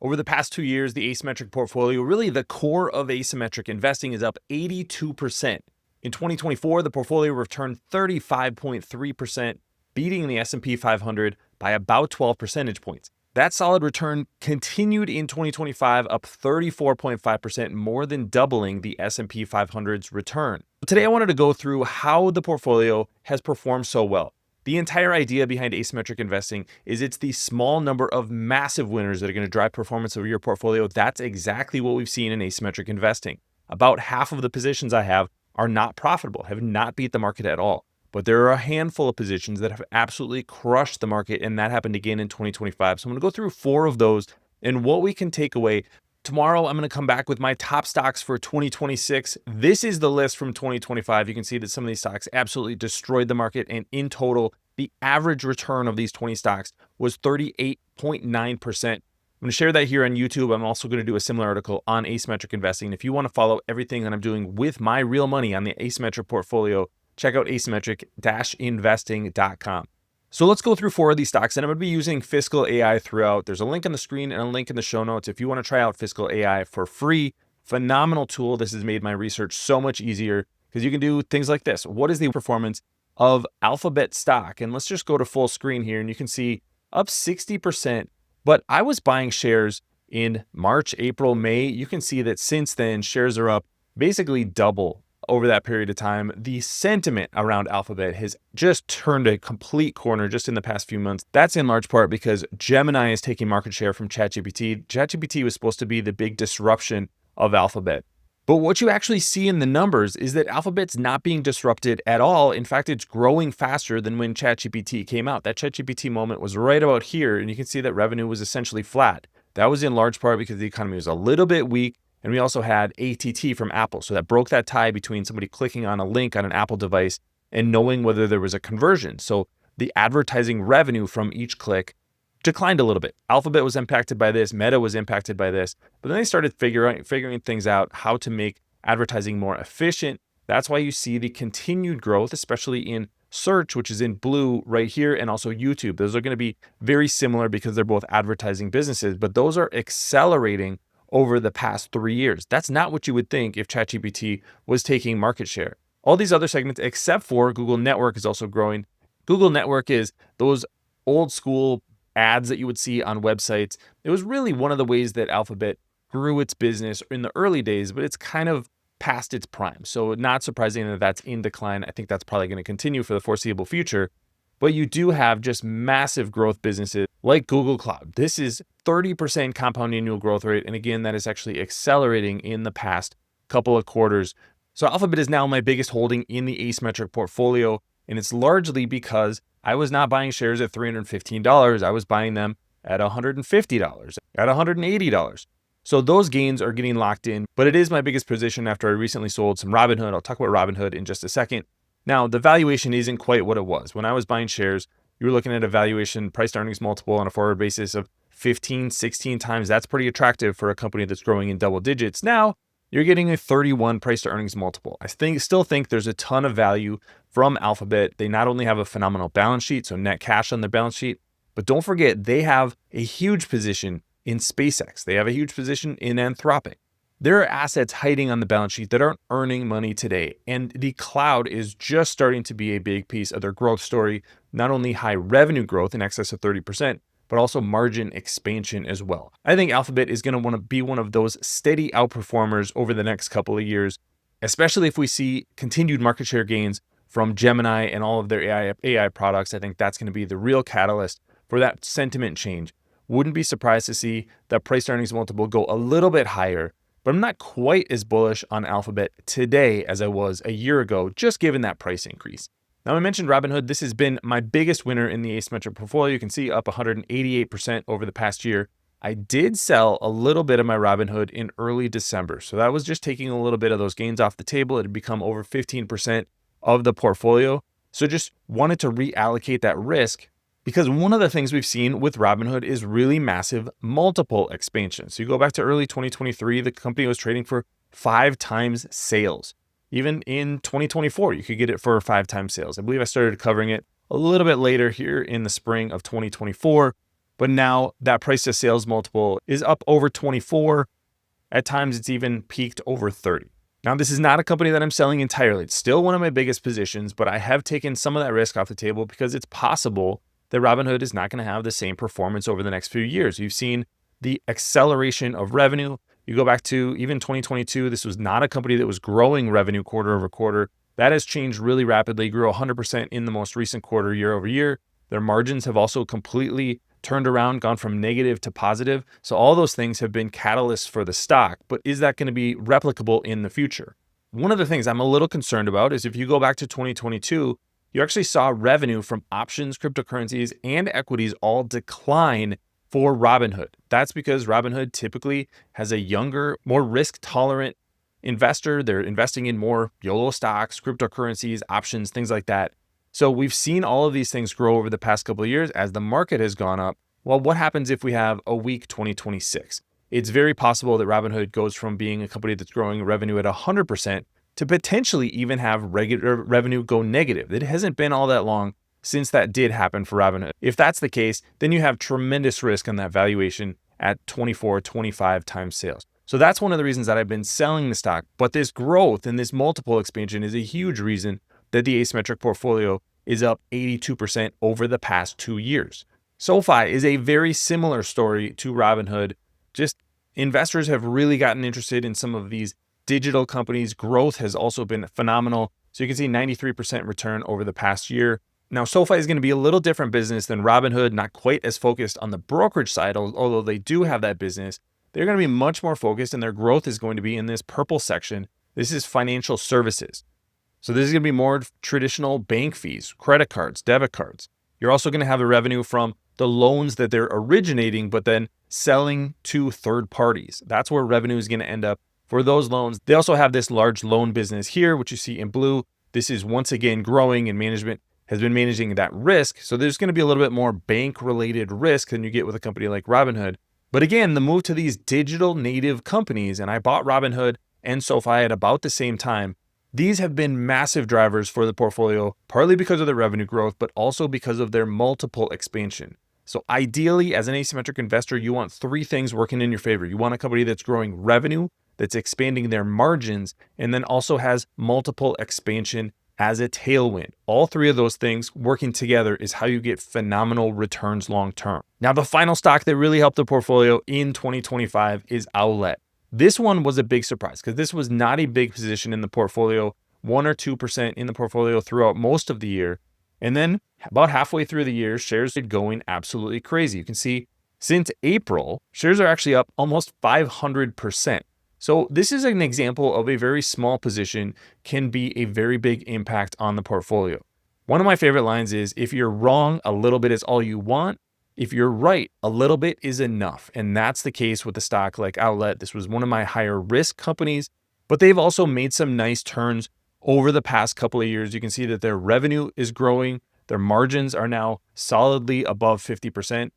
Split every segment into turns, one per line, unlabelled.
Over the past 2 years, the asymmetric portfolio, really the core of asymmetric investing, is up 82%. In 2024, the portfolio returned 35.3%, beating the S&P 500 by about 12 percentage points. That solid return continued in 2025, up 34.5%, more than doubling the S&P 500's return. Today, I wanted to go through how the portfolio has performed so well. The entire idea behind asymmetric investing is it's the small number of massive winners that are going to drive performance of your portfolio. That's exactly what we've seen in asymmetric investing. About half of the positions I have are not profitable, have not beat the market at all. But there are a handful of positions that have absolutely crushed the market, and that happened again in 2025. So I'm going to go through 4 of those and what we can take away. Tomorrow, I'm going to come back with my top stocks for 2026. This is the list from 2025. You can see that some of these stocks absolutely destroyed the market, and in total, the average return of these 20 stocks was 38.9%. I'm going to share that here on YouTube. I'm also going to do a similar article on asymmetric investing. If you want to follow everything that I'm doing with my real money on the asymmetric portfolio, check out asymmetric-investing.com. So let's go through 4 of these stocks, and I'm going to be using Fiscal AI throughout. There's a link on the screen and a link in the show notes if you want to try out Fiscal AI for free. Phenomenal tool. This has made my research so much easier because you can do things like this. What is the performance of Alphabet stock? And let's just go to full screen here, and you can see up 60%. But I was buying shares in March, April, May. You can see that since then, shares are up basically double over that period of time. The sentiment around Alphabet has just turned a complete corner just in the past few months. That's in large part because Gemini is taking market share from ChatGPT. ChatGPT was supposed to be the big disruption of Alphabet. But what you actually see in the numbers is that Alphabet's not being disrupted at all. In fact, it's growing faster than when ChatGPT came out. That ChatGPT moment was right about here, and you can see that revenue was essentially flat. That was in large part because the economy was a little bit weak, and we also had ATT from Apple. So that broke that tie between somebody clicking on a link on an Apple device and knowing whether there was a conversion. So the advertising revenue from each click declined a little bit. Alphabet was impacted by this. Meta was impacted by this. But then they started figuring things out, how to make advertising more efficient. That's why you see the continued growth, especially in search, which is in blue right here, and also YouTube. Those are going to be very similar because they're both advertising businesses, but those are accelerating over the past 3 years. That's not what you would think if ChatGPT was taking market share. All these other segments, except for Google Network, is also growing. Google Network is those old school ads that you would see on websites. It was really one of the ways that Alphabet grew its business in the early days, but it's kind of past its prime. So not surprising that that's in decline. I think that's probably going to continue for the foreseeable future. But you do have just massive growth businesses like Google Cloud. This is 30% compound annual growth rate. And again, that is actually accelerating in the past couple of quarters. So Alphabet is now my biggest holding in the asymmetric portfolio. And it's largely because I was not buying shares at $315. I was buying them at $150, at $180. So those gains are getting locked in, but it is my biggest position after I recently sold some Robinhood. I'll talk about Robinhood in just a second. Now, the valuation isn't quite what it was. When I was buying shares, you were looking at a valuation price to earnings multiple on a forward basis of 15, 16 times. That's pretty attractive for a company that's growing in double digits. Now, you're getting a 31 price to earnings multiple. I still think there's a ton of value from Alphabet. They not only have a phenomenal balance sheet, so net cash on their balance sheet, but don't forget, they have a huge position in SpaceX. They have a huge position in Anthropic. There are assets hiding on the balance sheet that aren't earning money today. And the cloud is just starting to be a big piece of their growth story, not only high revenue growth in excess of 30%, but also margin expansion as well. I think Alphabet is going to want to be one of those steady outperformers over the next couple of years, especially if we see continued market share gains from Gemini and all of their AI products. I think that's going to be the real catalyst for that sentiment change. Wouldn't be surprised to see that price to earnings multiple go a little bit higher, but I'm not quite as bullish on Alphabet today as I was a year ago, just given that price increase. Now, I mentioned Robinhood. This has been my biggest winner in the asymmetric portfolio. You can see up 188% over the past year. I did sell a little bit of my Robinhood in early December. So that was just taking a little bit of those gains off the table. It had become over 15% of the portfolio. So just wanted to reallocate that risk, because one of the things we've seen with Robinhood is really massive multiple expansion. So you go back to early 2023, the company was trading for 5 times sales. Even in 2024, you could get it for 5 times sales. I believe I started covering it a little bit later here in the spring of 2024. but now that price to sales multiple is up over 24. At times, it's even peaked over 30. Now, this is not a company that I'm selling entirely. It's still one of my biggest positions, but I have taken some of that risk off the table because it's possible that Robinhood is not going to have the same performance over the next few years. You've seen the acceleration of revenue. You go back to even 2022, this was not a company that was growing revenue quarter over quarter. That has changed really rapidly, grew 100% in the most recent quarter, year over year. Their margins have also completely turned around, gone from negative to positive. So all those things have been catalysts for the stock, but is that going to be replicable in the future? One of the things I'm a little concerned about is if you go back to 2022, you actually saw revenue from options, cryptocurrencies, and equities all decline for Robinhood. That's because Robinhood typically has a younger, more risk-tolerant investor. They're investing in more YOLO stocks, cryptocurrencies, options, things like that. So we've seen all of these things grow over the past couple of years as the market has gone up. Well, what happens if we have a weak 2026? It's very possible that Robinhood goes from being a company that's growing revenue at 100% to potentially even have regular revenue go negative. It hasn't been all that long since that did happen for Robinhood. If that's the case, then you have tremendous risk on that valuation at 24, 25 times sales. So that's one of the reasons that I've been selling the stock. But this growth and this multiple expansion is a huge reason that the asymmetric portfolio is up 82% over the past 2 years. SoFi is a very similar story to Robinhood. Just investors have really gotten interested in some of these digital companies. Growth has also been phenomenal. So you can see 93% return over the past year. Now, SoFi is going to be a little different business than Robinhood, not quite as focused on the brokerage side, although they do have that business. They're going to be much more focused, and their growth is going to be in this purple section. This is financial services. So this is going to be more traditional bank fees, credit cards, debit cards. You're also going to have the revenue from the loans that they're originating, but then selling to third parties. That's where revenue is going to end up for those loans. They also have this large loan business here, which you see in blue. This is once again growing, and management has been managing that risk. So there's going to be a little bit more bank-related risk than you get with a company like Robinhood. But again, the move to these digital native companies, and I bought Robinhood and SoFi at about the same time, these have been massive drivers for the portfolio, partly because of their revenue growth, but also because of their multiple expansion. So ideally, as an asymmetric investor, you want 3 things working in your favor. You want a company that's growing revenue, that's expanding their margins, and then also has multiple expansion as a tailwind. All 3 of those things working together is how you get phenomenal returns long term. Now, the final stock that really helped the portfolio in 2025 is Owlet. This one was a big surprise because this was not a big position in the portfolio, 1 or 2% in the portfolio throughout most of the year. And then about halfway through the year, shares are going absolutely crazy. You can see since April, shares are actually up almost 500%. So this is an example of a very small position can be a very big impact on the portfolio. One of my favorite lines is, if you're wrong, a little bit is all you want. If you're right, a little bit is enough. And that's the case with a stock like Owlet. This was one of my higher risk companies, but they've also made some nice turns over the past couple of years. You can see that their revenue is growing. Their margins are now solidly above 50%.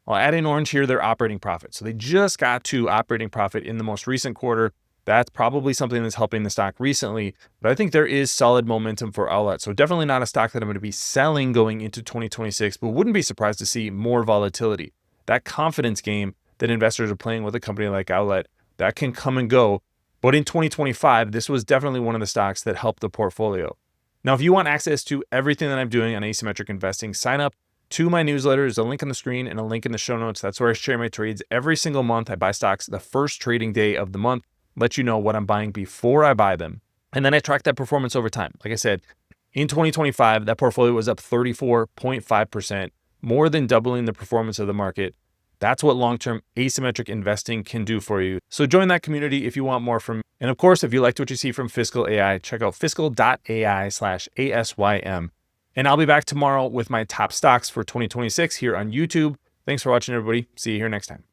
I'll add in orange here their operating profit. So they just got to operating profit in the most recent quarter. That's probably something that's helping the stock recently, but I think there is solid momentum for Owlet. So definitely not a stock that I'm going to be selling going into 2026, but wouldn't be surprised to see more volatility. That confidence game that investors are playing with a company like Owlet, that can come and go. But in 2025, this was definitely one of the stocks that helped the portfolio. Now, if you want access to everything that I'm doing on asymmetric investing, sign up to my newsletter. There's a link on the screen and a link in the show notes. That's where I share my trades every single month. I buy stocks the first trading day of the month, let you know what I'm buying before I buy them. And then I track that performance over time. Like I said, in 2025, that portfolio was up 34.5%, more than doubling the performance of the market. That's what long-term asymmetric investing can do for you. So join that community if you want more from me. And of course, if you liked what you see from Fiscal AI, check out fiscal.ai/ASYM. And I'll be back tomorrow with my top stocks for 2026 here on YouTube. Thanks for watching, everybody. See you here next time.